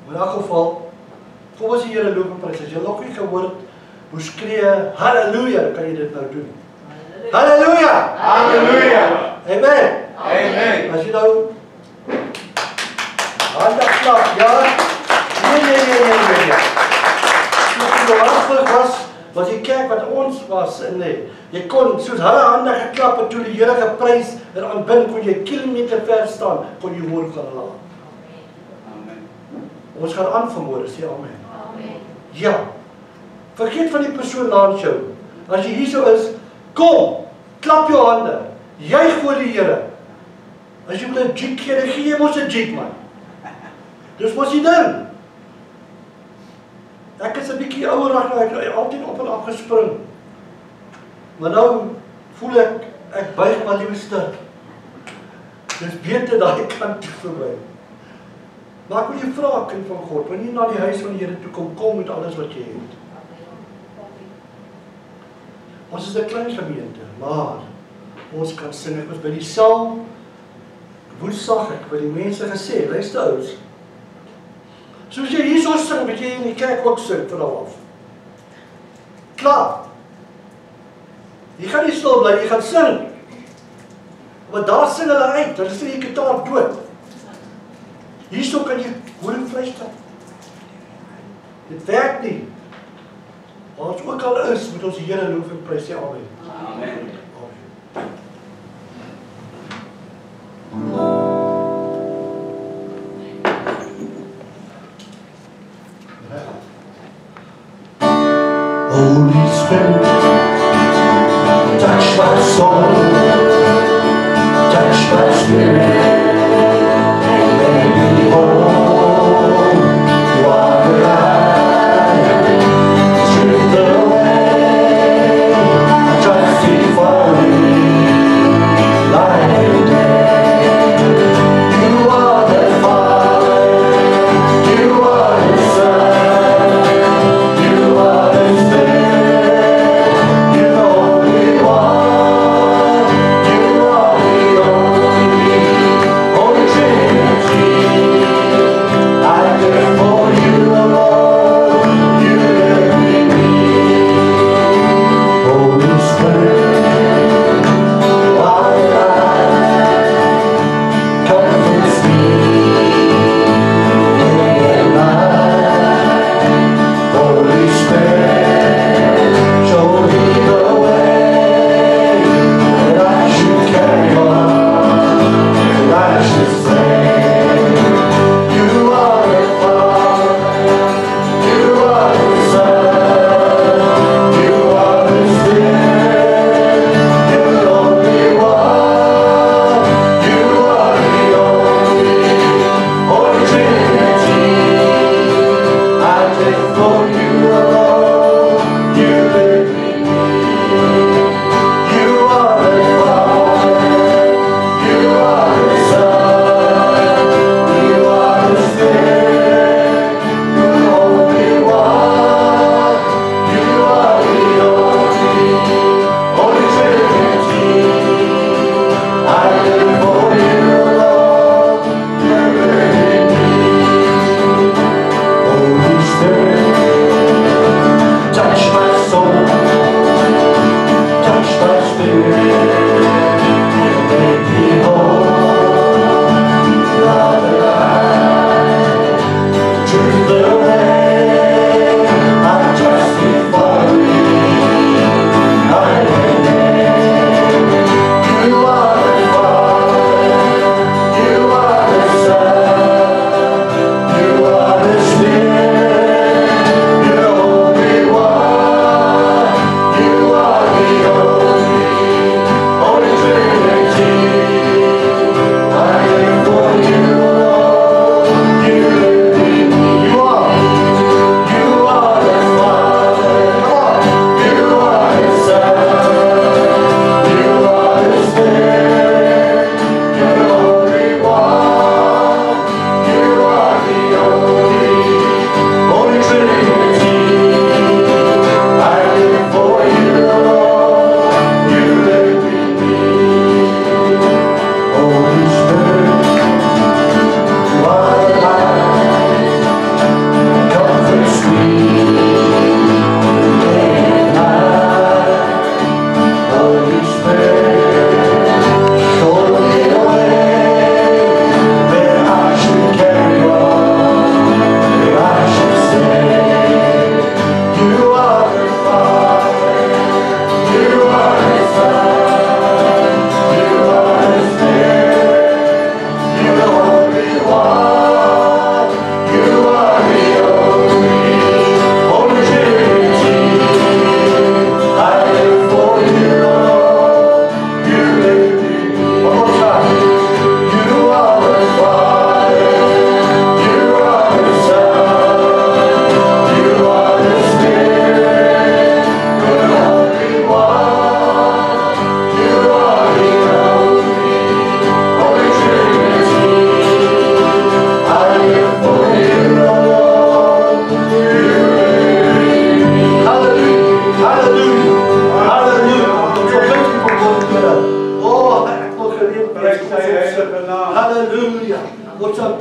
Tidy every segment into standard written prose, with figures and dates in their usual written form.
In elk geval, kom ons die Here loof en prys. As jy nog nie gehoor het, hoe skree halleluja, kan jy dit nou doen. Halleluja! Halleluja! Amen! Amen! As jy nou hande klap, ja? Nee. As jy nou afgelik was die kerk wat ons was, nee. Jy kon, soos hulle hande geklap en toe die Here geprys en aanbid, kon jy kilometer ver staan, kon jy hoor van hulle. Ons gaan aan vanmôre, sê amen. Amen. Ja. Vergeet van die persoon langs jou. As jy hier so is, kom, klap jou hande, juig voor die Here. As jy wil 'n jig gee, dan gee jy mos 'n jig, man. Dis mos die ding. Ek is 'n bietjie ouer raak nou, ek het altyd op en af gespring. Maar nou voel ek buig maar liefste. Dis beter daai kant toe vir my. Maar ek wil jy vra, kind van God, wanneer jy na die huis van die Here toe kom met alles wat jy het. Ons is 'n klein gemeente, maar ons kan sing. Ek was by die saal, Woensdag ek by die mense gesê, luister ouens, soos jy hierso sing, moet jy in die kerk ook sing vir af. Klaar. Jy gaan nie stil bly, jy gaan sing. Want daar sing hulle uit, dan is die gitaar dood. Hierso kan jy hoor en fluister. Dit werk nie. Waar ons ook al is, moet ons die Here loof en prys, sê amen. Amen. Holy Spirit, touch my soul, touch my spirit, and make me whole. Walk alive, strip away, trusting for me, light and day. You are the Father, you are the Son, you are the Spirit, you're the only one, you are the only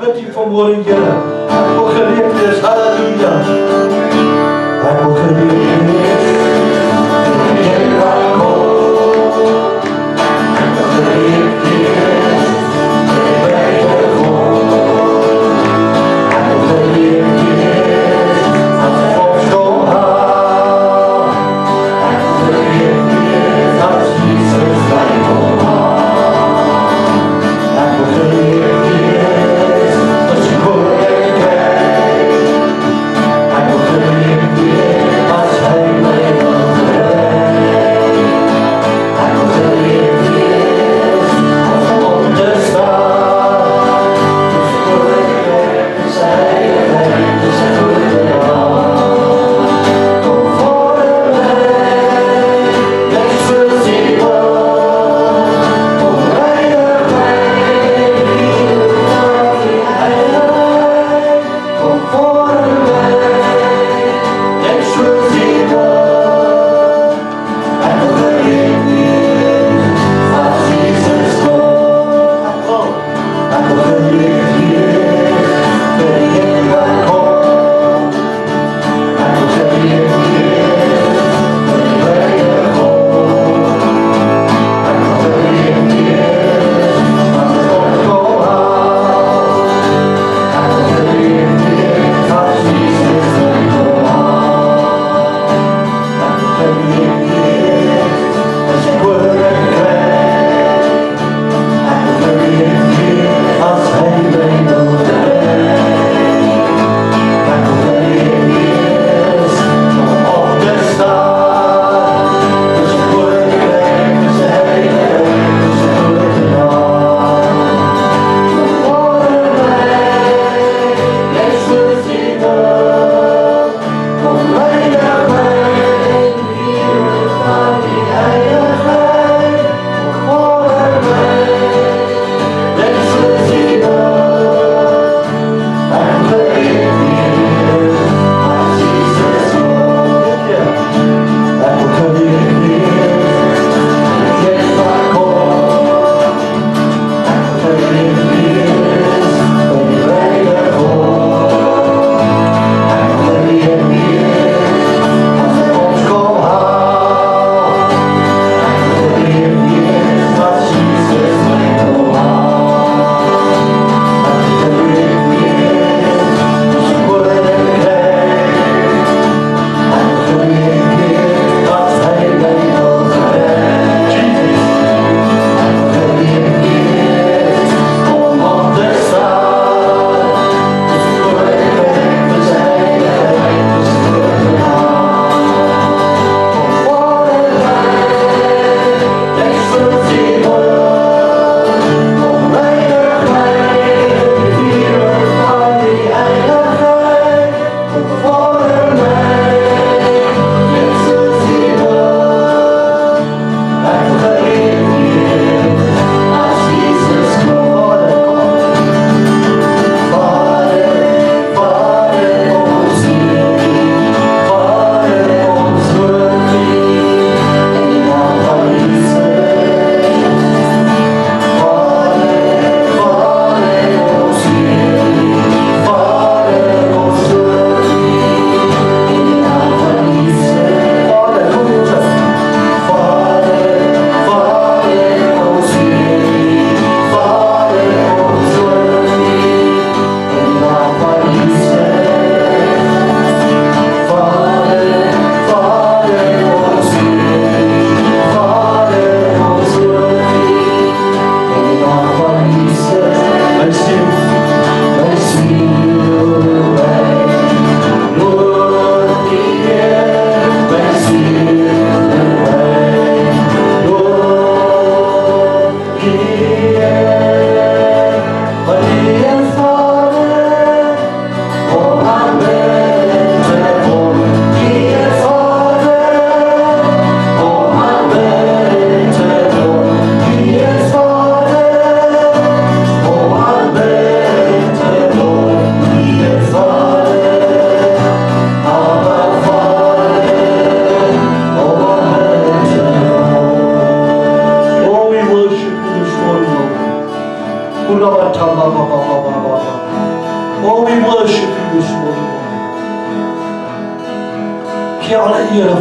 bid U vanmôre, Here. Ek wil gereed wees. Halleluja. Ek wil gereed wees. Here I kom. Ek wil gereed wees. By die grond. Ek wil gereed wees. As ek opstaan hou. Ek wil gereed wees. As Jesus my kom hou. Ek wil gereed wees. As jy hoor ek kijk. Ek wil gereed wees. As hy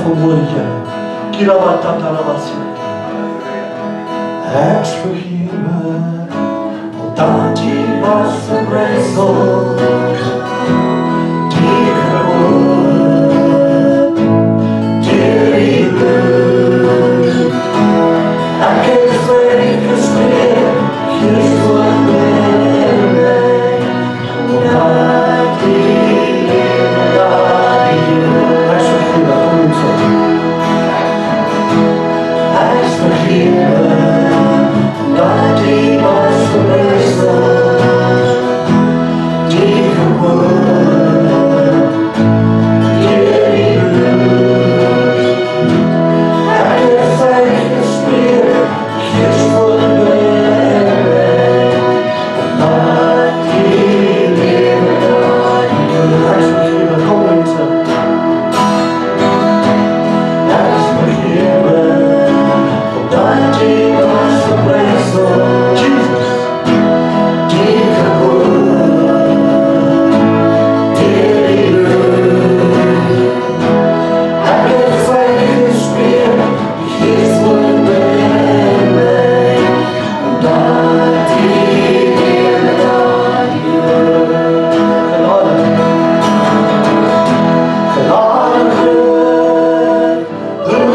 vermoor, Here. Kirabatatarabasia. Ek's vergewe, omdat U was verbrysel, die gewoond, deur die bloed. Ek het vrygespreek, Gees woon in my, omdat U lewe daai Ek is vergewe, kom ons op. Ek is vergewe, dat U was verbrysel, die gewoond, deur die bloed. Ek het vrygespreek, Gees woon in my, omdat U lewe daai Ek is vergewe, kom mense. Ek is vergewe, omdat U was verbrysel, Jesus, die gewoond, deur die bloed. Ek het vrygespreek, Gees woon in my, omdat U lewe daai genade, genade groot, hoe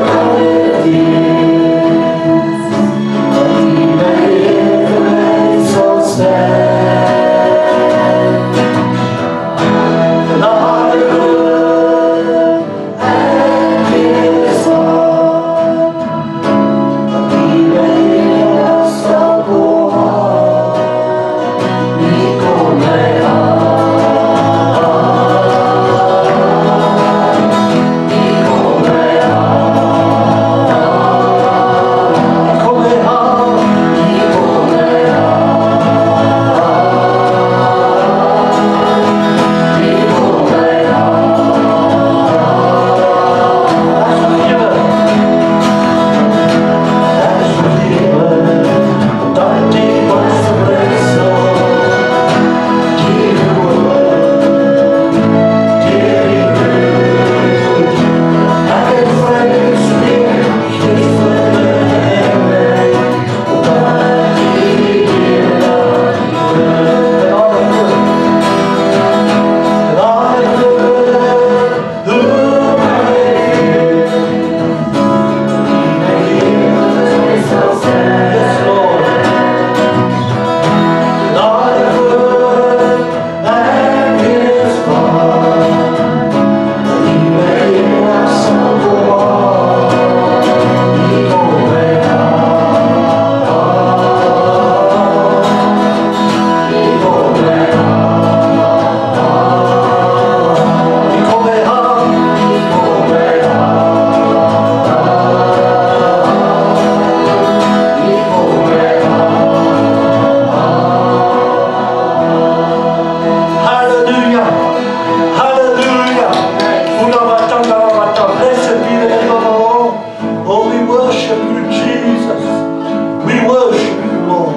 kan dit wees, dat U my lewe my sal staan. Genade groot, en wees waar, dat U my lewe sal bewaar. U kom my aan, U kom my aan, U kom my aan, U kom my aan, U kom my Ek is vergewe, omdat U was verbrysel, die gewoond, deur die bloed. Ek het vrygespreek, Gees woon in my, omdat U lewe daai genade groot, hoe kan dit wees, Yes, Lord. Genade groot, en wees waar, dat U my lewe sal bewaar. U kom my aan, U kom my aan, U kom my aan, U kom my Hallelujah. Hallelujah. Blessed be the name of the Lord. Oh, we worship You, Jesus. We worship You, Lord.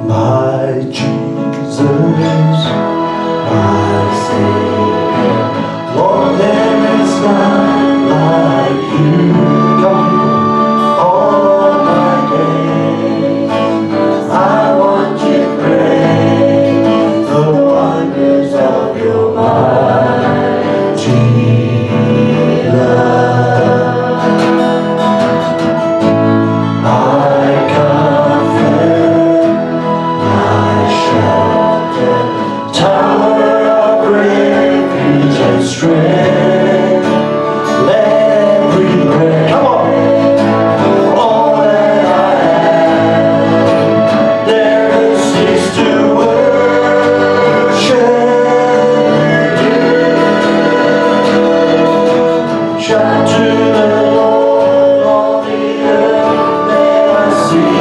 My Jesus, my Savior. Lord, there is none like You. Come, people. All my days, I want to praise the wonders of Your mighty love. My comfort, my shelter, tower of refuge and strength. Let me pray. Come on. All that I have, never cease to worship You. Shout to the Lord, all the earth, may I see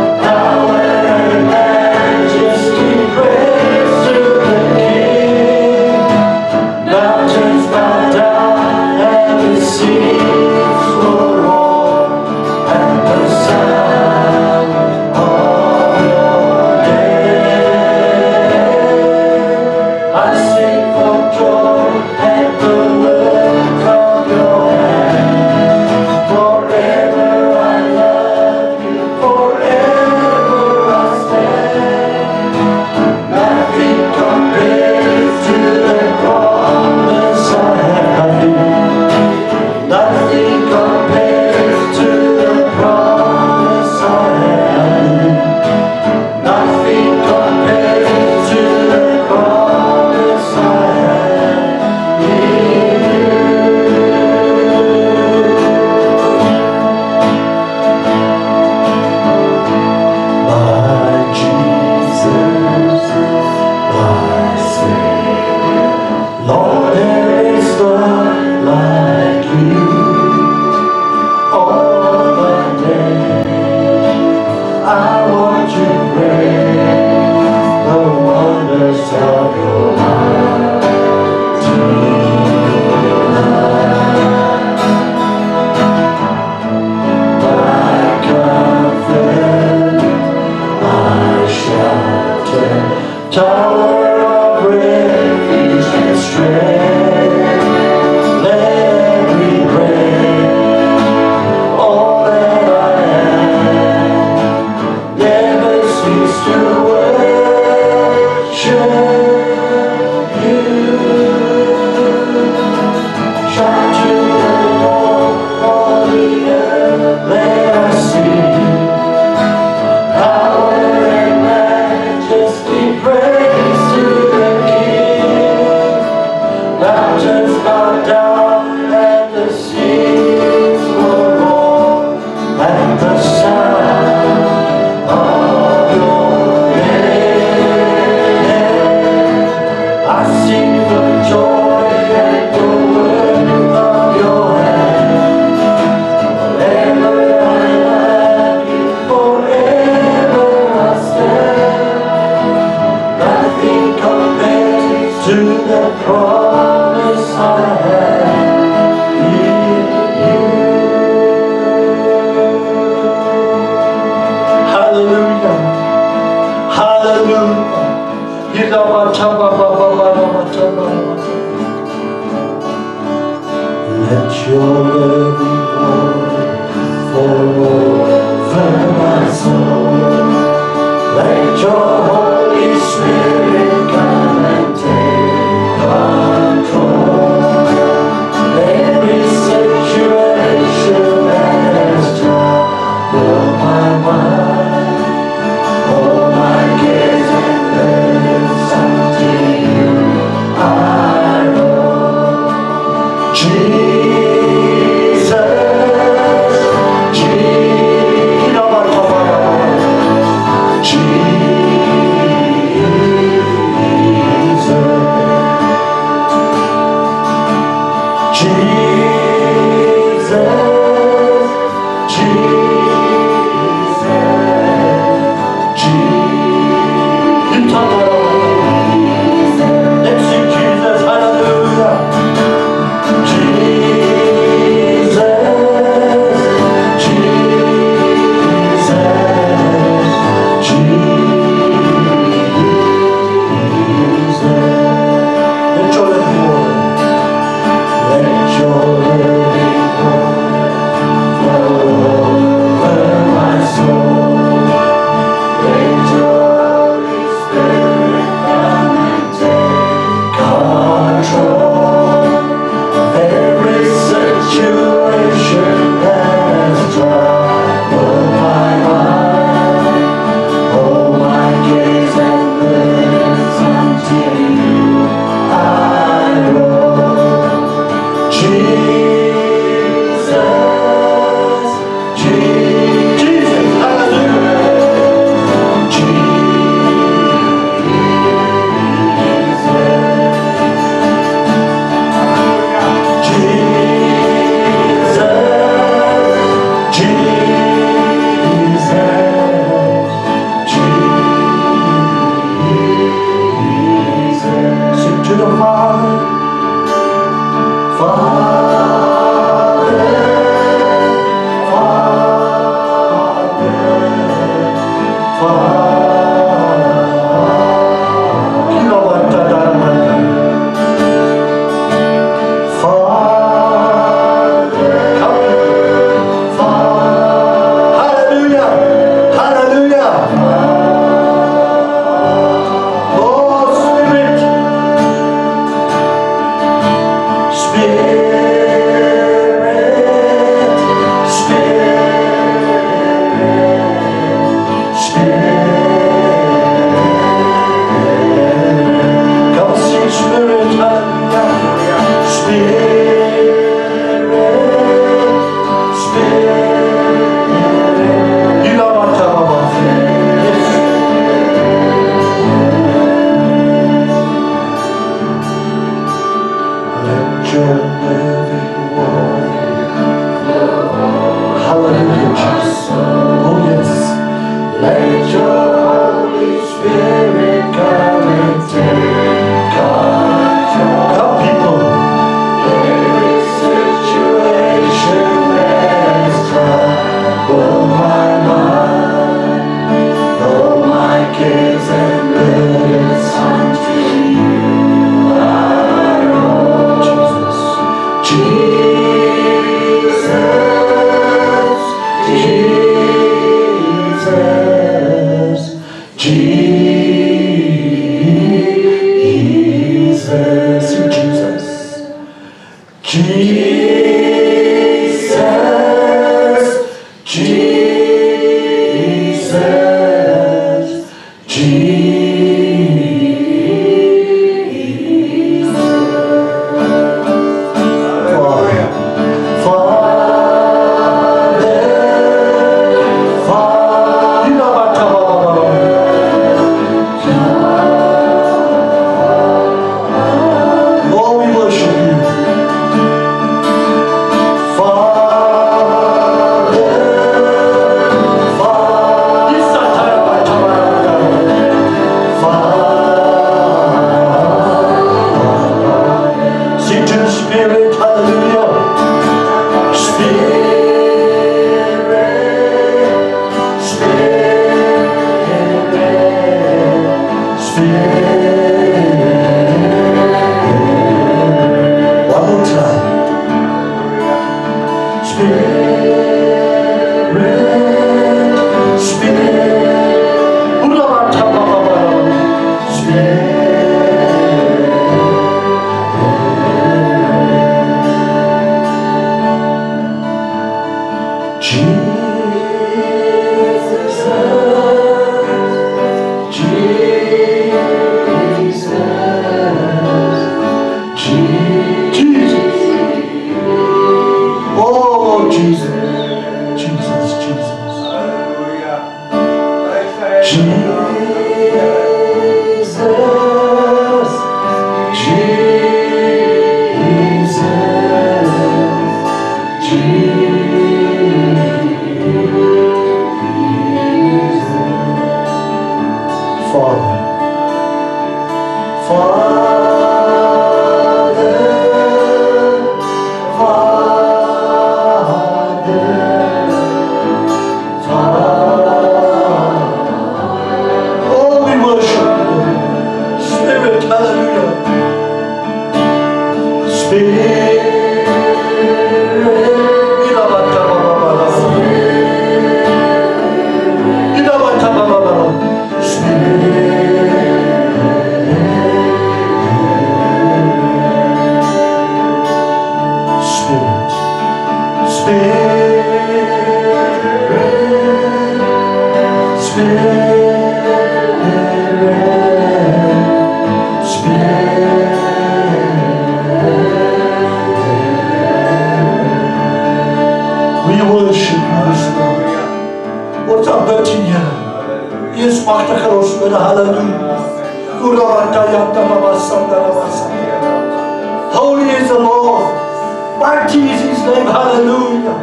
power and majesty, praise to the King. Mountains bow down and the seas will roar at the sound of Your name. I sing for joy at the word Let your living water flow over my soul. Let your Holy Spirit come and take control. Every situation that has troubled my mind, all my cares and burdens unto you I roll. Jesus, let your living water Holy is the Lord. Mighty is His name. Hallelujah.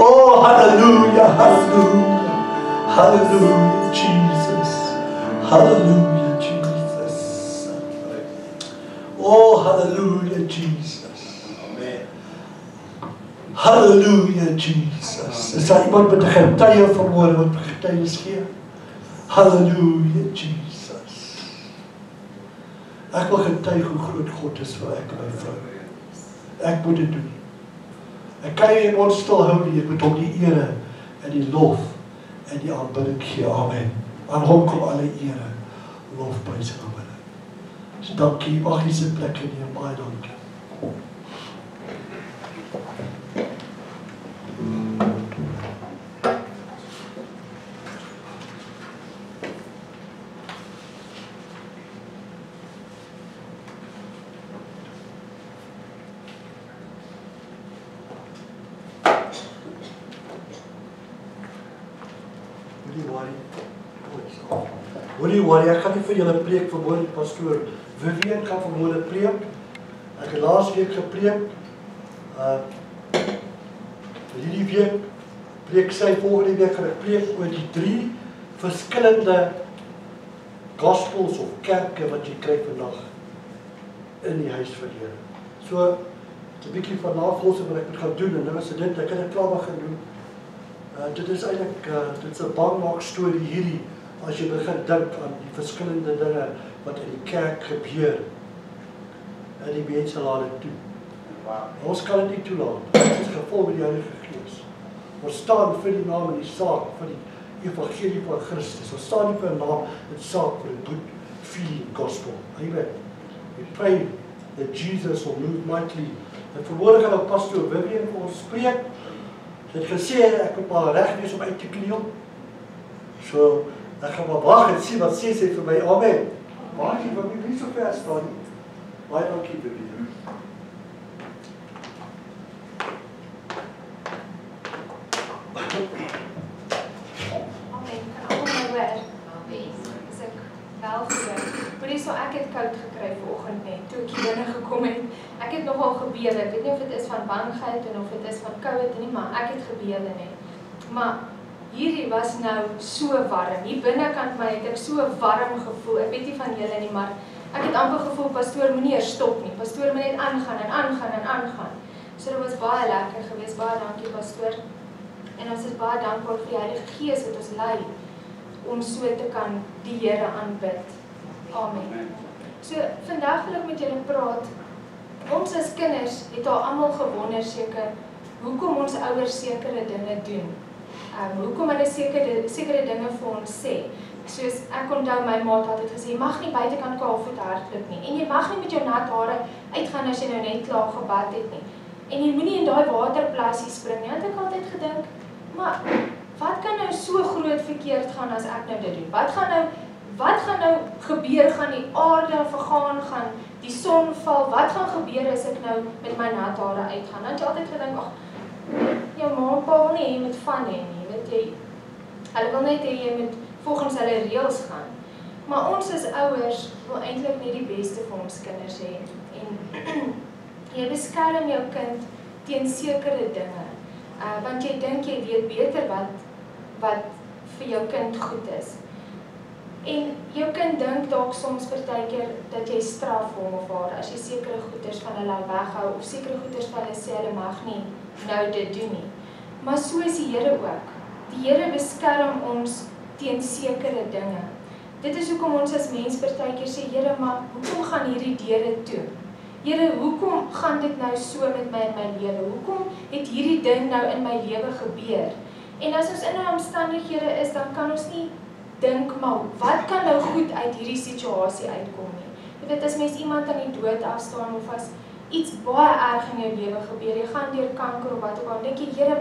Oh, hallelujah, hallelujah. Hallelujah, Jesus. Hallelujah, Jesus. Oh, hallelujah, Jesus. Amen. Hallelujah, Jesus. Is daar iemand met 'n getuie vanmôre wat getuienis gee? Hallelujah, Jesus. Ek wil getuig hoe groot God is vir ek en my vrou. Ek moet dit doen. Ek kan nie in ons stil hou nie, ek moet hom die ere en die lof en die aanbidding gee. Amen. Aan hom kom alle ere, lof, prys en aanbidding. So dankie, mag jy sit plek neem, baie dankie. Hoorie, ek gaan nie vir julle preek vanmôre, pastoor Vivian gaan vanmôre preek. Ek het laas week gepreek. Hierdie week preek sy, volgende week gaan ek preek oor die 3 verskillende gospels of kerke wat jy kry vandag in die huis van die Here. So 'n bietjie van navorsing wat ek moet gaan doen en nou as dit ek kan dit klaar begin doen. Dit is eintlik dit is 'n bangmaak storie hierdie as jy begin dink aan die verskillende dinge wat in die kerk gebeur. En die mense laat dit toe. Ons kan dit nie toelaat. Dit is gevul met die Heilige Gees. Ons staan vir die naam en die saak van die evangelie van Christus. Ons staan nie vir 'n naam en saak vir 'n good feeling gospel. Amen. We pray that Jesus will move mightily. En vanmôre gaan ons pastoor Vivian vir ons spreek. Sy het gesê ek moet maar reg wees om uit te kniel. So ek gaan maar wag en sien wat sê sy vir my. Amen. Baie dankie vir my so ver staan. Baie dankie vir julle. Amen. Kan almal my hoor? Amen. Is ek wel gehoor? Hoorie, so ek het koud gekry vanoggend net toe ek hier binne gekom het. Ek het nogal gebewe. Ek weet nie of dit is van bangheid en of dit is van koud nie, maar ek het gebewe net. Maar hierdie was nou so warm. Hier binnekant my het ek so warm gevoel. Ek weet nie van julle nie, maar ek het amper gevoel pastoor moenie eers stop nie. Pastoor moet net aangaan en aangaan en aangaan. So dit was baie lekker geweest. Baie dankie pastoor. En ons is baie dankbaar vir die Heilige Gees wat ons lei om so te kan die Here aanbid. Amen. So vandag wil ek met julle praat ons as kinders het al almal gewonder seker, hoekom ons ouers sekere dinge doen. Hoekom hulle sekere dinge vir ons sê. Soos ek onthou my ma het altyd gesê, jy mag nie buitekant kaalvoet hardloop nie. En jy mag nie met jou nat hare uitgaan as jy nou net klaar gebad het nie. En jy moenie in daai waterplassie spring nie. Het ek altyd gedink, maar wat kan nou so groot verkeerd gaan as ek nou dit doen? Wat gaan nou gebeur? Gaan die aarde vergaan, gaan die son val? Wat gaan gebeur as ek nou met my nat hare uitgaan? Dan het jy altyd gedink, ag, jou ma en pa wil nie jy moet van hê nie, weet jy. Hulle wil net hê jy moet volgens hulle reëls gaan. Maar ons as ouers wil eintlik net die beste vir ons kinders hê. En jy beskerm jou kind teen sekere dinge. Want jy dink jy weet beter wat vir jou kind goed is. En jou kind dink dalk soms partykeer dat jy straf hom of haar as jy sekere goeders van hulle weghou of sekere goeders van hulle sê hulle mag nie nou dit doen nie. Maar so is die Here ook. Die Here beskerm ons teen sekere dinge. Dit is hoekom ons as mens partykeer sê, Here, maar hoekom gaan hierdie deure toe? Here, hoekom gaan dit nou so met my in my lewe? Hoekom het hierdie ding nou in my lewe gebeur? En as ons in 'n omstandighede is, dan kan ons nie dink, maar wat kan nou goed uit hierdie situasie uitkom nie? Jy weet, as mens iemand aan die dood afstaan of as iets baie erg in jou lewe gebeur, jy gaan deur kanker of wat ook al, dink jy, Here,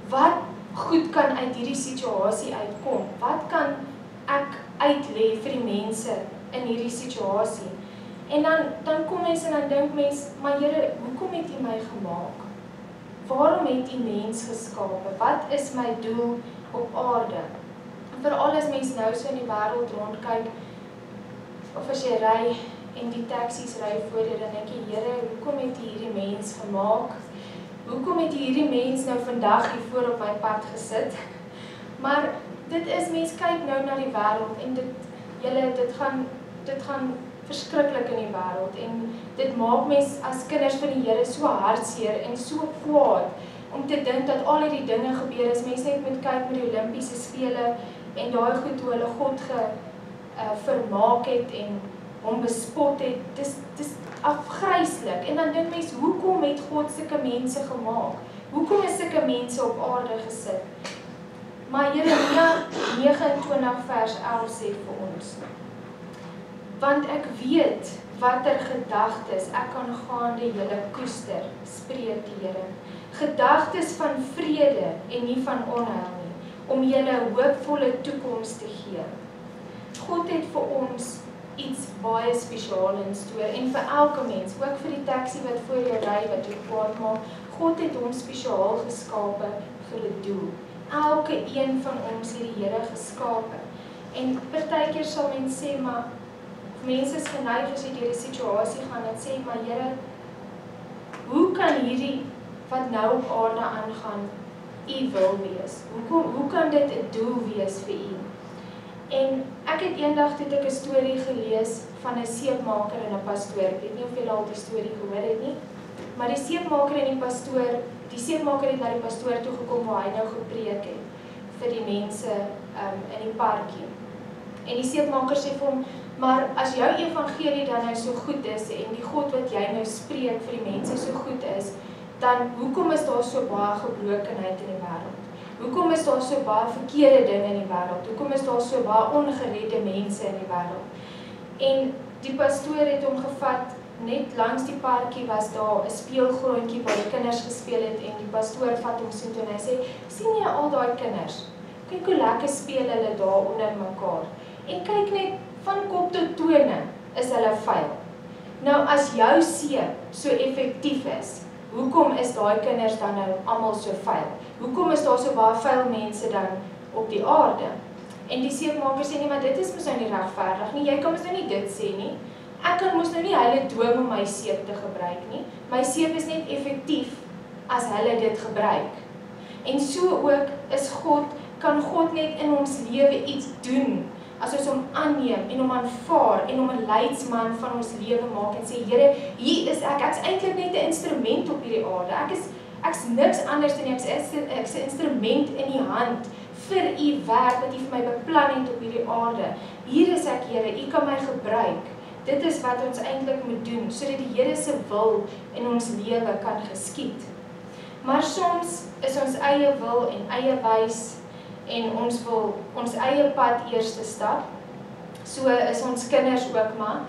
wat goed kan uit hierdie situasie uitkom? Wat kan ek uitlê vir die mense in hierdie situasie? En dan kom mens en dan dink mens, maar Here, hoekom het U my gemaak? Waarom het U mens geskape? Wat is my doel op aarde? En veral as mens nou so in die wêreld rondkyk, of as jy ry en die taksies ry voor jou, dan dink jy, Here, hoekom het U hierdie mens gemaak? Hoekom het U hierdie mens nou vandag hier voor op my pad gesit? Maar dit is, mens kyk nou na die wêreld en dit gaan verskriklik in die wêreld en dit maak mens as kinders van die Here so hartseer en so kwaad om te dink dat al hierdie dinge gebeur as mens net moet kyk met die Olimpiese spele en daai goed hoe hulle God vermaak het en hom bespot het. Dis afgryslik. En dan dink mens, hoekom het God sulke mense gemaak? Hoekom is sulke mense op aarde gesit? Maar Jeremia 29 vers 11 sê vir ons, want ek weet watter gedagtes ek kan gaande julle koester, spreek die Here. Gedagtes van vrede en nie van onheil nie, om julle 'n hoopvolle toekoms te gee. God het vir ons iets baie spesiaal in store en vir elke mens, ook vir die taxi wat voor jou ry wat jou kwaad maak. God het ons spesiaal geskape vir 'n doel. Elke een van ons het die Here geskape. En partykeer sal mense sê, maar mense is geneig as jy deur 'n situasie gaan en sê, maar Here, hoe kan hierdie wat nou op aarde aangaan U wil wees? Hoe kan dit 'n doel wees vir U? En ek het eendag toe ek 'n storie gelees van 'n seepmaker en 'n pastoor. Ek weet nie of julle al die storie gehoor het nie, maar die seepmaker en die seepmaker het na die pastoor toe gekom waar hy nou gepreek het vir die mense in die parkie. En die seepmaker sê vir hom, maar as jou evangelie dan nou so goed is en die God wat jy nou spreek vir die mense so goed is, dan hoekom is daar so baie gebrokenheid in die wêreld? Hoekom is daar so baie verkeerde dinge in die wêreld? Hoekom is daar so baie ongeredde mense in die wêreld? En die pastoor het hom gevat, net langs die parkie was daar 'n speelgrondjie waar die kinders gespeel het en die pastoor vat hom so toe en hy sê, sien jy al daai kinders? Kyk hoe lekker speel hulle daar onder mekaar. En kyk net, van kop tot tone is hulle vuil. Nou as jou seep so effektief is, hoekom is daai kinders dan nou almal so vuil? Hoekom is daar so baie vuil mense dan op die aarde? En die seepmaker sê nie, maar dit is mos nou nie regverdig nie. Jy kan mos nou nie dit sê nie. Ek kan mos nou nie hulle dwing om my seep te gebruik nie. My seep is net effektief as hulle dit gebruik. En so ook is God, kan God net in ons lewe iets doen as ons hom aanneem en hom aanvaar en hom 'n leidsman van ons lewe maak en sê, Here, hier is ek's eintlik net 'n instrument op hierdie aarde. Ek's niks anders dan ek's 'n instrument in U hand vir U werk wat U vir my beplan het op hierdie aarde. Hier is ek, Here, U kan my gebruik. dit is wat ons eintlik moet doen, sodat die Here se wil in ons lewe kan geskied. Maar soms is ons eie wil en eie wys en ons wil ons eie pad eerste stap. So is ons kinders ook maar,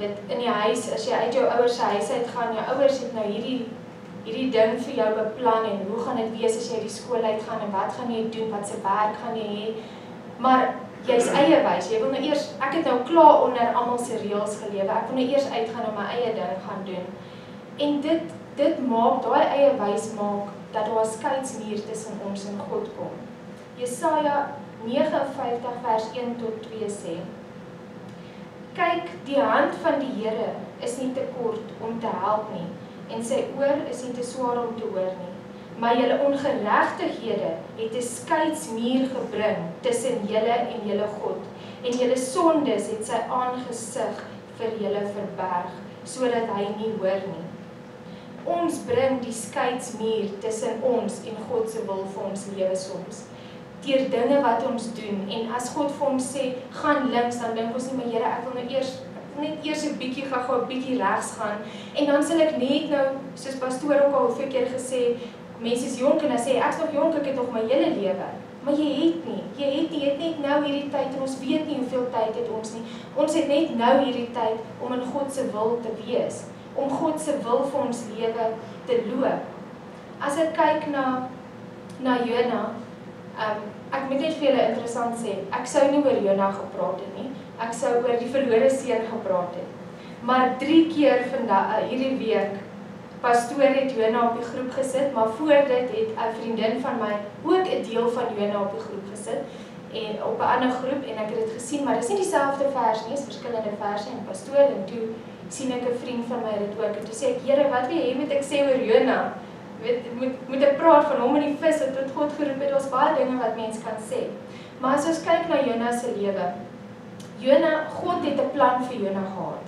in die huis, as jy uit jou ouers se huis uitgaan, jou ouers het nou hierdie ding vir jou beplan en hoe gaan dit wees as jy die skool uitgaan en wat gaan jy doen, wat se werk gaan jy hê, maar jy's eie wys, jy wil nou eers, ek het nou klaar onder almal se reëls gelewe, ek wil nou eers uitgaan en my eie ding gaan doen. En dit maak, daai eie wys maak, dat daar 'n skeidsmuur tussen ons en God kom. Jesaja 59 vers 1 tot 2 sê, kyk, die hand van die Here is nie te kort om te help nie, en sy oor is nie te swaar om te hoor nie. Maar julle ongeregtighede het 'n skeidsmuur gebring tussen julle en julle God, en julle sondes het sy aangesig vir julle verberg, sodat hy nie hoor nie. Ons bring die skeidsmuur tussen ons en God se wil vir ons lewe soms, deur dinge wat ons doen, en as God vir ons sê, gaan links, dan dink ons nie, maar Here, ek wil net eers 'n bietjie gou 'n bietjie regs gaan, en dan sal ek net nou, soos pastoor ook al hoeveel keer gesê, mense is jonk en dan sê, ek's nog jonk, ek het nog my hele lewe, maar jy het net nou hierdie tyd, en ons weet nie hoeveel tyd het ons nie, ons het net nou hierdie tyd, om in God se wil te wees, om God se wil vir ons lewe te loop. As ek kyk na Jona, ek moet net vir julle interessant sê, ek sou nie oor Jona gepraat het nie, ek sou oor die verlore seun gepraat het. Maar 3 keer vandag, hierdie week, pastoor het Jona op die groep gesit, maar voor dit het 'n vriendin van my ook 'n deel van Jona op die groep gesit, en op 'n ander groep, en ek het dit gesien, maar dit is nie dieselfde vers nie, is verskillende verse, en pastoor, en toe sien ek 'n vriend van my dit ook, en toe sê ek, Here, wat wil jy moet ek sê oor Jona? Moet ek praat van hom en die vis, wat tot God geroep het, daar's baie dinge wat mens kan sê. Maar as ons kyk na Jona se lewe, God het 'n plan vir Jona gehad.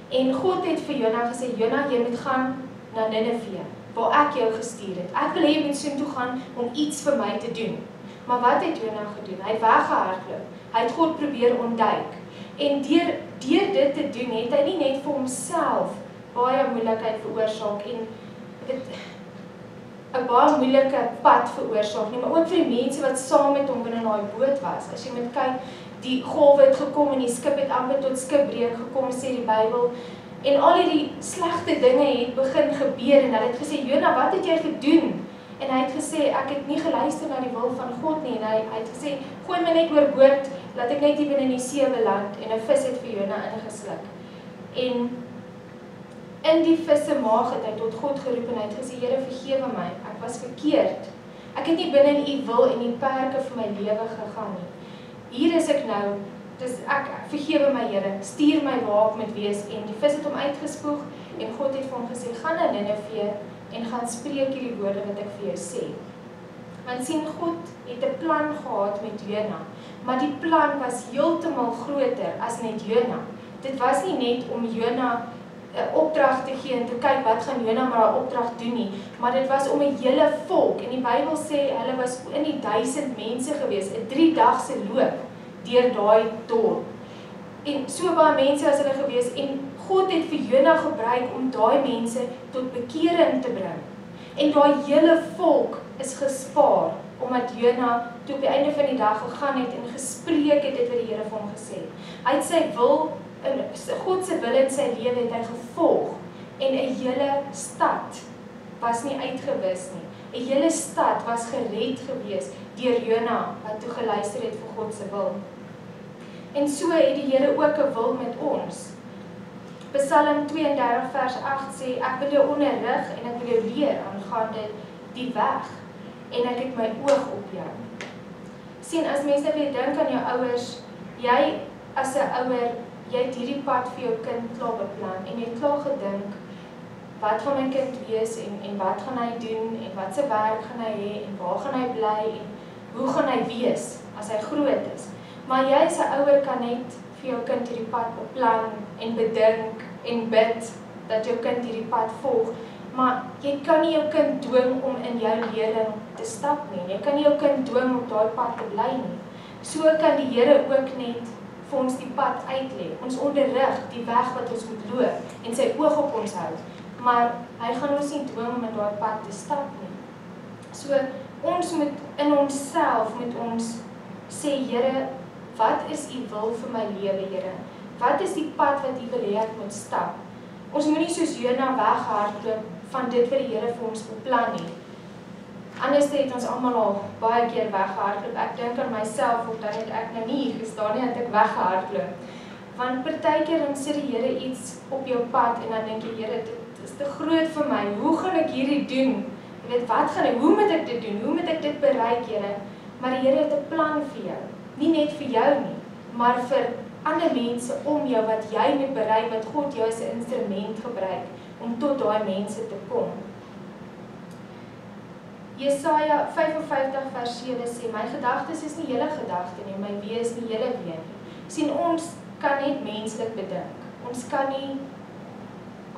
En God het vir Jona gesê, Jona, jy moet gaan na Nineve, waar ek jou gestuur het. Ek wil hê jy moet soontoe gaan om iets vir my te doen. Maar wat het Jona gedoen? Hy het weggehardloop. Hy het God probeer ontduik. En deur dit te doen, het hy nie net vir homself baie moeilikheid veroorsaak en 'n baie moeilike pad veroorsaak nie, maar ook vir die mense wat saam met hom binne daai boot was. As jy moet kyk, die golwe het gekom en die skip het amper tot skipbreek gekom, sê die Bybel. En al hierdie slegte dinge het begin gebeur en hulle het gesê, Jona, wat het jy gedoen? En hy het gesê, ek het nie geluister na die wil van God nie, en hy het gesê, gooi my net oorboord, laat ek net hier binne in die see beland, en 'n vis het vir Jona ingesluk. En in die vis se maag het hy tot God geroep en hy het gesê, Here, vergewe my, ek was verkeerd. Ek het nie binne in u wil en die perke vir my lewe gegaan nie. Hier is ek nou, dis ek vergewe my Here, stuur my waar ek moet wees, en die vis het hom uitgespoeg, en God het vir hom gesê, gaan na Nineve, en gaan spreek hierdie woorde wat ek vir jou sê. Want sien, God het 'n plan gehad met Jona, maar die plan was heeltemal groter as net Jona. Dit was nie net om Jona 'n opdrag te gee en te kyk wat gaan Jona maar haar opdrag doen nie, maar dit was om 'n hele volk, en die Bybel sê hulle was in die 1000 mense gewees, 'n 3-dagse loop deur daai dorp. En so baie mense was hulle gewees, en God het vir Jona gebruik om daai mense tot bekering te bring. En daai hele volk is gespaar, omdat Jona toe op die einde van die dag gegaan het en gespreek het dit wat die Here vir hom gesê het. Hy het sy wil, God se wil in sy lewe het hy gevolg, en 'n hele stad was nie uitgewis nie. 'n hele stad was gered gewees deur Jona, wat toe geluister het vir God se wil. En so het die Here ook 'n wil met ons. Psalm 32 vers 8 sê, ek wil jou onderrig en ek wil jou leer aangaande die weg, en ek het my oog op jou. Sien, as mense weer dink aan jou ouers, jy as 'n ouer, jy het hierdie pad vir jou kind klaar beplan, en jy het klaar gedink, wat gaan my kind wees, en wat gaan hy doen, en wat se werk gaan hy hê, en waar gaan hy bly, en hoe gaan hy wees, as hy groot is. Maar jy as 'n ouer kan net vir jou kind hierdie pad beplan, en bedink, en bid, dat jou kind hierdie pad volg, maar jy kan nie jou kind dwing om in jou leering te stap nie, jy kan nie jou kind dwing op daai pad te bly nie. So kan die Here ook net vir ons die pad uitlê. Ons onderrig die weg wat ons moet loop en sy oog op ons hou. Maar hy gaan ons nie dwing om in daai pad te stap nie. So ons moet in onsself moet ons sê, Here, wat is u wil vir my lewe, Here? Wat is die pad wat u wil hê ek moet stap? Ons moet nie soos Jona weghardloop van dit wat die Here vir ons beplan nie. Anders het ons almal al baie keer weggehardloop. Ek dink aan myself, of dan het ek nou nie hier gestaan nie, het ek weggehardloop. Want partykeer dan sê die Here iets op jou pad en dan dink jy, Here, dit is te groot vir my. Hoe gaan ek hierdie doen? Jy weet, hoe moet ek dit doen? Hoe moet ek dit bereik, Here? Maar die Here het 'n plan vir jou. Nie net vir jou nie, maar vir ander mense om jou wat jy moet bereik, wat God jou as 'n instrument gebruik om tot daai mense te kom. Jesaja 55 vers 7 sê, my gedagtes is nie julle gedagte nie, my wee is nie julle wee nie. Sien, ons kan net menslik bedink. Ons kan nie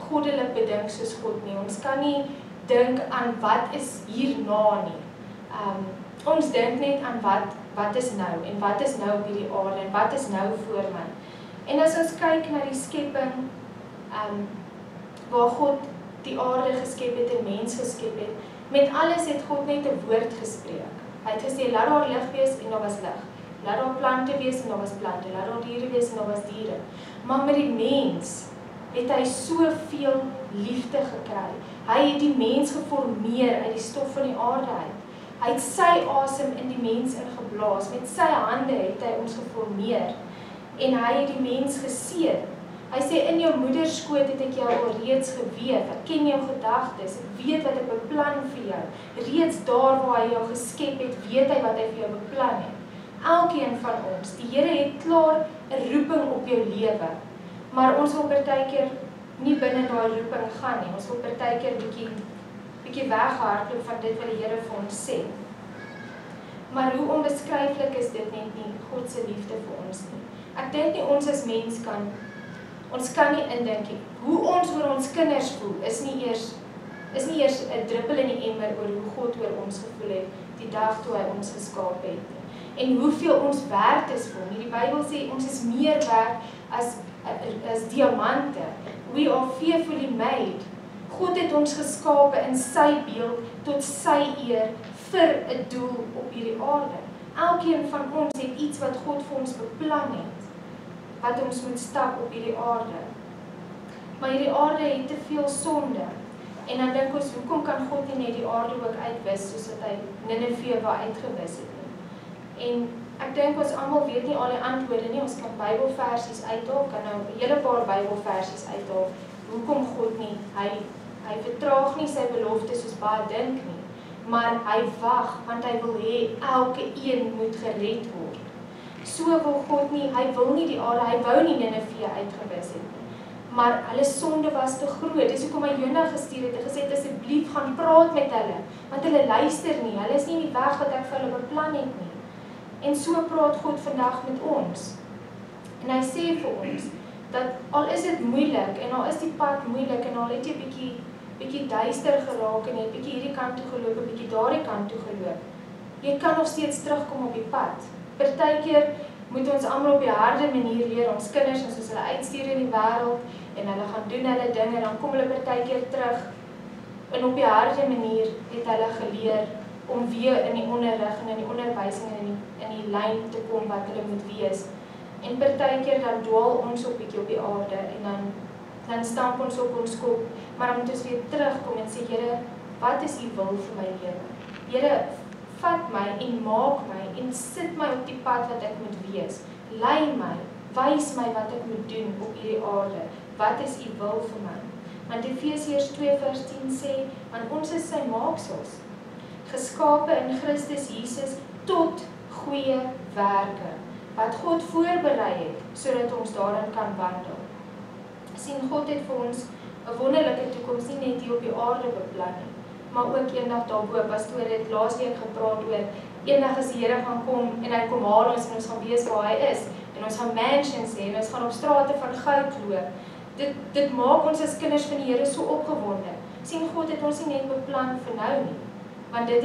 goddelik bedink soos God nie. Ons kan nie dink aan wat is hierna nie. Ons dink net aan wat is nou en wat is nou op hierdie aarde en wat is nou voor my. En as ons kyk na die skepping, waar God die aarde geskep het en mens geskep het, met alles het God net 'n woord gespreek. Hy het gesê, laat daar lig wees en daar was lig. Laat daar plante wees en daar was plante. Laat daar diere wees en daar was diere. Maar met die mens het hy soveel liefde gekry. Hy het die mens geformeer uit die stof van die aarde uit. Hy het sy asem in die mens ingeblaas. Met sy hande het hy ons geformeer. En hy het die mens geseën. Hy sê, in jou moederskoot het ek jou alreeds geweet. Ek ken jou gedagtes. Ek weet wat ek beplan vir jou. Reeds daar waar hy jou geskep het, weet hy wat hy vir jou beplan het. Elkeen van ons. Die Here het klaar 'n roeping op jou lewe. Maar ons wil partykeer nie binne daai roeping gaan nie. Ons wil partykeer bietjie weghardloop van dit wat die Here vir ons sê. Maar hoe onbeskryflik is dit net nie God se liefde vir ons nie. Ek dink nie ons as mens ons kan nie indink nie. Hoe ons oor ons kinders voel, is nie eers 'n druppel in die emmer oor hoe God oor ons gevoel het die dag toe hy ons geskaap het nie. En hoeveel ons werd is vir hom. Die Bybel sê ons is meer werd as diamante. We are fearfully made. God het ons geskape in sy beeld tot sy eer vir 'n doel op hierdie aarde. Elkeen van ons het iets wat God vir ons beplan het, wat ons moet stap op hierdie aarde. Maar hierdie aarde het te veel sonde. En dan dink ons, hoekom kan God nie net die aarde ook uitwis, soos wat hy Nineve wou uitgewis het nie? En ek dink ons almal weet nie al die antwoorde nie. Ons kan Bybelversies uithaal, kan nou 'n hele paar Bybelversies uithaal. Hoekom God nie, hy vertraag nie sy belofte soos baie dink nie. Maar hy wag, want hy wil hê elke een moet gered word. So wil God nie, hy wil nie die aarde, hy wou nie Nineve uitgewis het nie. Maar hulle sonde was te groot. Dis hoekom hy Jona gestuur het en gesê het, asseblief gaan praat met hulle, want hulle luister nie. Hulle is nie in die weg wat ek vir hulle beplan het nie. En so praat God vandag met ons. En hy sê vir ons dat al is dit moeilik en al is die pad moeilik en al het jy bietjie duister geraak en jy het bietjie hierdie kant toe geloop en bietjie daardie kant toe geloop, jy kan nog steeds terugkom op die pad. Partykeer moet ons almal op die harde manier leer, ons kinders, en soos hulle uitstuur in die wêreld en hulle gaan doen hulle dinge, dan kom hulle partykeer terug en op die harde manier het hulle geleer om weer in die onderrig en in die onderwysing en in die lyn te kom wat hulle moet wees. En partykeer dan dwaal ons op bietjie op die aarde en dan stamp ons op ons kop, maar dan moet ons weer terugkom en sê, Here, wat is u wil vir my lewe? Here, vat my en maak my en sit my op die pad wat ek moet wees. Lei my, wys my wat ek moet doen op hierdie aarde. Wat is u wil vir my? Want Efesiërs 2:10 sê, want ons is sy maaksels, geskape in Christus Jesus tot goeie werke, wat God voorberei het, sodat ons daarin kan wandel. Sien, God het vir ons 'n wonderlike toekoms nie net hier op die aarde beplan nie, maar ook eendag daarbo. Pastoor het laasweek gepraat oor, eendag as die Here gaan kom en hy kom haal ons en ons gaan weet waar hy is, en ons gaan mansions hê en ons gaan op strate van goud loop. Dit maak ons as kinders van die Here so opgewonde. Sien, God het ons nie net beplan vir nou nie, want dit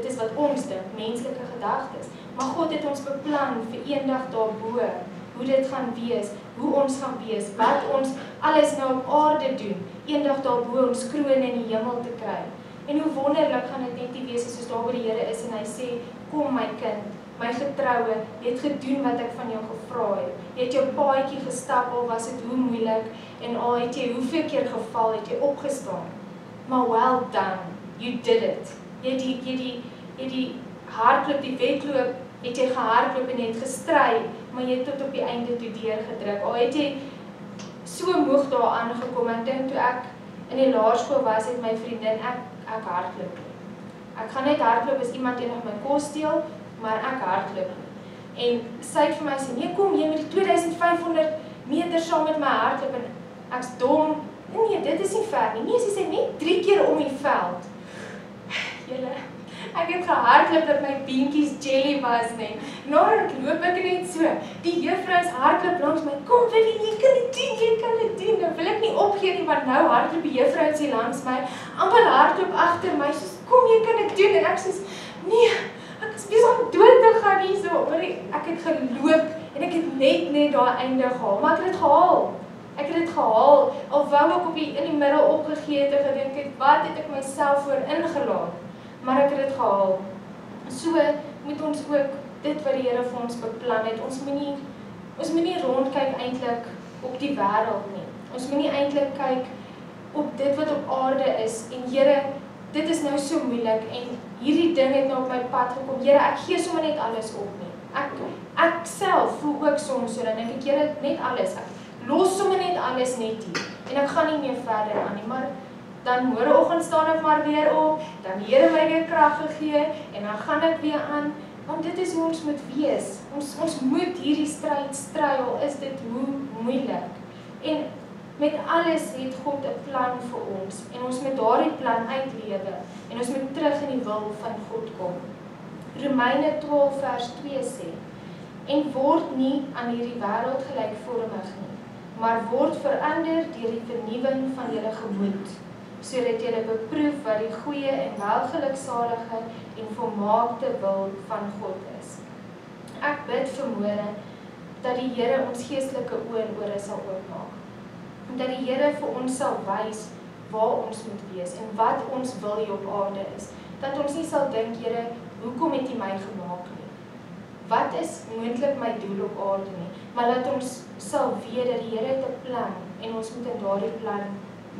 is wat ons dink, menslike gedagtes. Maar God het ons beplan vir eendag daarbo, hoe dit gaan wees, hoe ons gaan wees, wat ons alles nou op aarde doen, eendag daarbo ons kroon in die hemel te kry. En hoe wonderlik gaan dit net nie wees soos daar waar die Here is en hy sê, kom my kind, my getroue, jy het gedoen wat ek van jou gevra het. Jy het jou paadjie gestap, al was dit hoe moeilik, en al het jy hoeveel keer geval, het jy opgestaan. Maar well done, you did it. Jy het die hardloop, die wedloop, het jy gehardloop en het gestry, maar jy het tot op die einde toe deurgedruk. Al het jy so moeg daar aangekom, ek dink toe ek in die laerskool was, het my vriendin, ek hardloop. Ek gaan net hardloop as iemand enig my kos steel, maar ek hardloop. En sy het vir my sê, nee kom, jy met die 2500 meter saam met my hardloop, en ek's dom, nee, dit is nie ver nie. Nee, sy sê net 3 keer om die veld. Julle, ek het gehardloop dat my beentjies jelly was, nee. Nou loop ek net so. Die juffrous hardloop langs my, kom Willie, jy kan dit doen. Nou wil ek nie opgee nie, want nou hardloop die juffrous hier langs my. Almal hardloop agter my, soos, kom jy kan dit doen. En ek sê, nee, ek is besig om dood te gaan hierso. Maar ek het geloop en ek het net daar einde gehaal, maar ek het dit gehaal. Ek het dit gehaal, alhoewel ek in die middel opgegee het en gedink het, wat het ek myself voor ingelaat? Maar ek het dit gehaal. So moet ons ook dit wat die Here vir ons beplan het, ons moet nie rondkyk eintlik op die wêreld nie. Ons moet nie eintlik kyk op dit wat op aarde is en Here, dit is nou so moeilik en hierdie ding het nou op my pad gekom. Here, ek gee sommer net alles op nie. Ek self voel ook soms so, dan dink ek, Here, net alles. Ek los sommer net alles net hier. En ek gaan nie meer verder aan nie, maar dan môreoggend staan ek maar weer op, dan die Here my weer krag gegee en dan gaan ek weer aan, want dit is hoe ons moet wees. Ons moet hierdie stryd stry, al is dit hoe moeilik. En met alles het God 'n plan vir ons en ons moet daardie plan uitlewe en ons moet terug in die wil van God kom. Romeine 12 vers 2 sê, en word nie aan hierdie wêreld gelykvormig nie, maar word verander deur die vernuwing van julle gemoed, sodat julle beproef wat die goeie en welgeluksalige en volmaakte wil van God is. Ek bid vanmôre dat die Here ons geestelike oë en ore sal oopmaak. Dat die Here vir ons sal wys waar ons moet wees en wat ons wil hier op aarde is. Dat ons nie sal dink, Here, hoekom het U my gemaak nie? Wat is moontlik my doel op aarde nie? Maar dat ons sal weet dat die Here het 'n plan en ons moet in daardie plan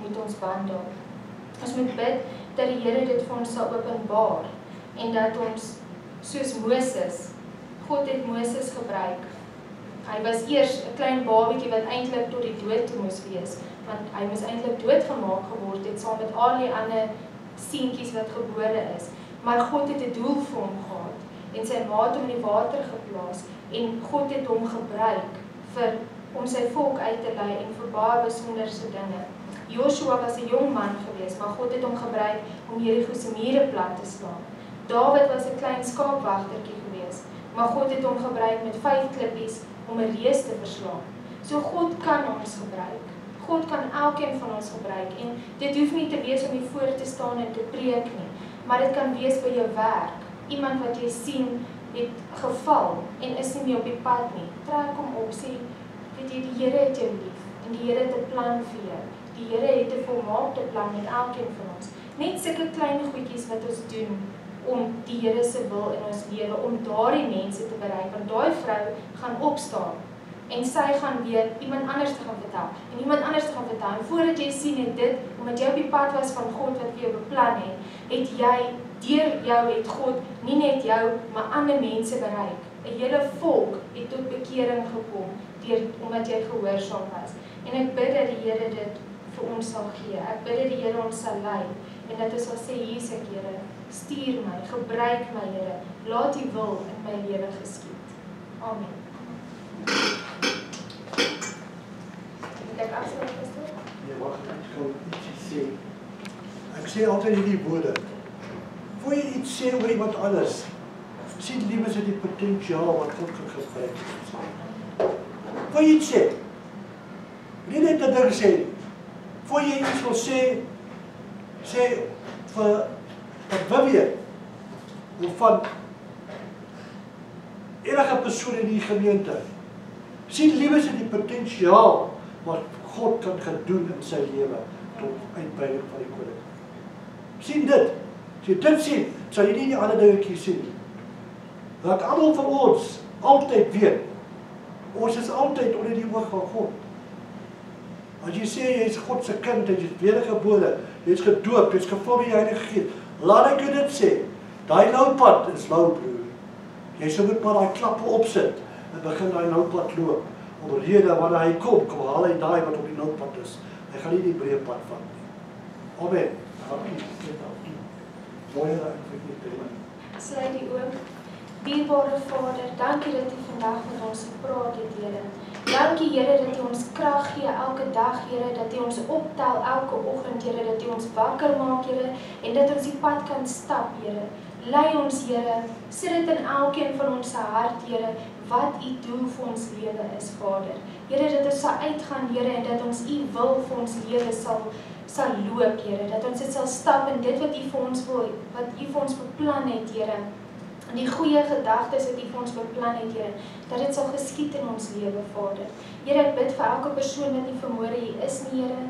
moet ons wandel. Ons moet bid dat die Here dit vir ons sal openbaar en dat ons soos Moses, God het Moses gebruik. Hy was eers 'n klein babietjie wat eintlik tot die dood toe moes wees, want hy moes eintlik doodgemaak geword het saam met al die ander seentjies wat gebore is. Maar God het 'n doel vir hom gehad en sy ma het hom in die water geplaas en God het hom gebruik om sy volk uit te lei en vir baie besonderse dinge. Joshua was 'n jong man geweest, maar God het hom gebruik om Jerigo se mure plat te slaan. Dawid was 'n klein skaapwagtertjie geweest, maar God het hom gebruik met 5 klippies om 'n reus te verslaan. So God kan ons gebruik. God kan elkeen van ons gebruik en dit hoef nie te wees om hier voor te staan en te preek nie, maar dit kan wees by jou werk. Iemand wat jy sien het geval en is nie meer op die pad nie. Trek hom op, sê, weet jy, die Here het jou lief en die Here het 'n plan vir jou. Die Here het 'n volmaakte plan met elkeen van ons. Net sulke klein goedjies wat ons doen om die Here se wil in ons lewe, om daardie mense te bereik, want daai vrou gaan opstaan en sy gaan weer iemand anders te gaan vertel en iemand anders te gaan vertel. En voordat jy sien het dit, omdat jy op die pad was van God wat vir jou beplan het jy, deur jou het God nie net jou, maar ander mense bereik. 'n Hele volk het tot bekering gekom omdat jy gehoorsaam was. En ek bid dat die Here dit vir ons sal gee. Ek bid dat die Here ons sal lei en dat ons sal sê, hier is ek, Here, stuur my, gebruik my, Here, laat U wil in my lewe geskied. Amen. Moet ek afsluit, Pastor? Nee, wag, ek gaan ietsie sê. Ek sê altyd hierdie woorde. Voor jy iets sê oor iemand anders, sien liewe sy die potensiaal wat God gebruik het. Voor jy iets sê, nie net dat ek sê, voor jy iets wil sê vir Vivian, of van enige persoon in die gemeente, Sien liefde is die potensiaal wat God kan gedoen in sy lewe tot uitbreiding van die koninkryk. Sien dit. As jy dit sien, sal jy nie die ander dingetjies sien nie. Dat almal van ons altyd weet, ons is altyd onder die oog van God. As jy sê jy is God se kind, jy is wedergebore, jy is gedoop, jy is gevul met die Heilige Gees, laat ek jou dit sê, daai loupad is lou, broer. Jy sal moet maar daai klappe opsit en begin daai loupad loop. Omrede wanneer hy kom haal hy daai wat op die loupad is. Hy gaan nie die breë pad vat nie. Amen. Mooi raak vir die Sluit die oog. Dierbare Vader, dankie dat U vandag met ons gepraat het, Here. Dankie, Here, dat U ons krag gee elke dag, Here, dat U ons optel elke oggend, Here, dat U ons wakker maak, Here, en dat ons die pad kan stap, Here. Lei ons, Here, sit dit in elkeen van ons hart, Here, wat U doel vir ons lewe is, Vader. Here, dat ons sal uitgaan, Here, en dat ons U wil vir ons lewe sal loop, Here, dat ons dit sal stap in dit wat U vir ons wil, wat U vir ons beplan het, Here. En die goeie gedagtes wat U vir ons beplan het, Here, dat dit sal geskied in ons lewe, Vader. Here, ek bid vir elke persoon wat nie vanmôre hier is nie, Here,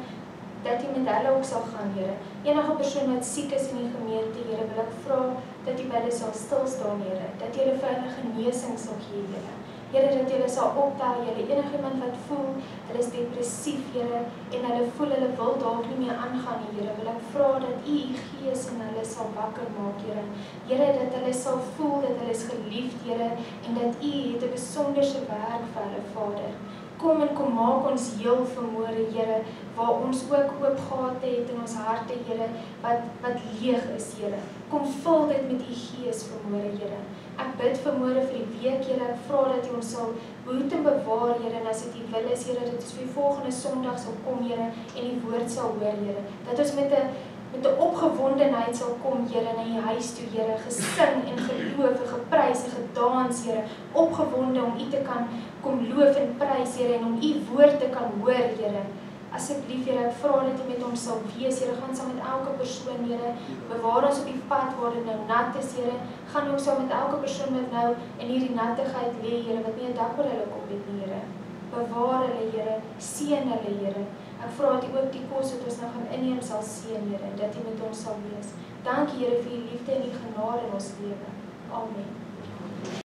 dat U met hulle ook sal gaan, Here. Enige persoon wat siek is in die gemeente, Here, wil ek vra dat U by hulle sal stil staan, Here, dat U hulle vir hulle genesing sal gee, Here. Here, dat jy hulle sal optel, Here, enigiemand wat voel, hulle is depressief, Here, en hulle voel, hulle wil dalk nie meer aangaan nie, Here, wil ek vra dat U Gees in hulle sal wakker maak, Here. Here, dat hulle sal voel, dat hulle is geliefd, Here, en dat U het 'n besonderse werk vir hulle, Vader. Kom en kom maak ons heel vanmôre, Here, waar ons ook oop gate het in ons harte, Here, wat leeg is, Here. Kom vul dit met U Gees vanmôre, Here. Ek bid vanmôre vir die week, Here, ek vra dat U ons sal behoed en bewaar, Here, en as dit U wil is, Here, dat ons vir die volgende Sondag sal kom, Here, en die woord sal hoor, Here. Dat ons met 'n opgewondenheid sal kom, Here, na U huis toe, Here, gesing en geloof en geprys en gedans, Here, opgewonde om U te kan kom loof en prys, Here, en om U woord te kan hoor, Here. Asseblief, Here, ek vra dat U met ons sal wees, Here, gaan saam met elke persoon, Here, bewaar ons op die pad waar dit nou nat is, Here, gaan ook saam met elke persoon wat nou in hierdie nattigheid lê, Here, wat nie 'n dak oor hulle kop het nie, Here. Bewaar hulle, Here, seën hulle, Here. Ek vra dat U ook die kos wat ons nou gaan inneem sal seën, Here, dat U met ons sal wees. Dankie, Here, vir U liefde en U genade in ons lewe. Amen.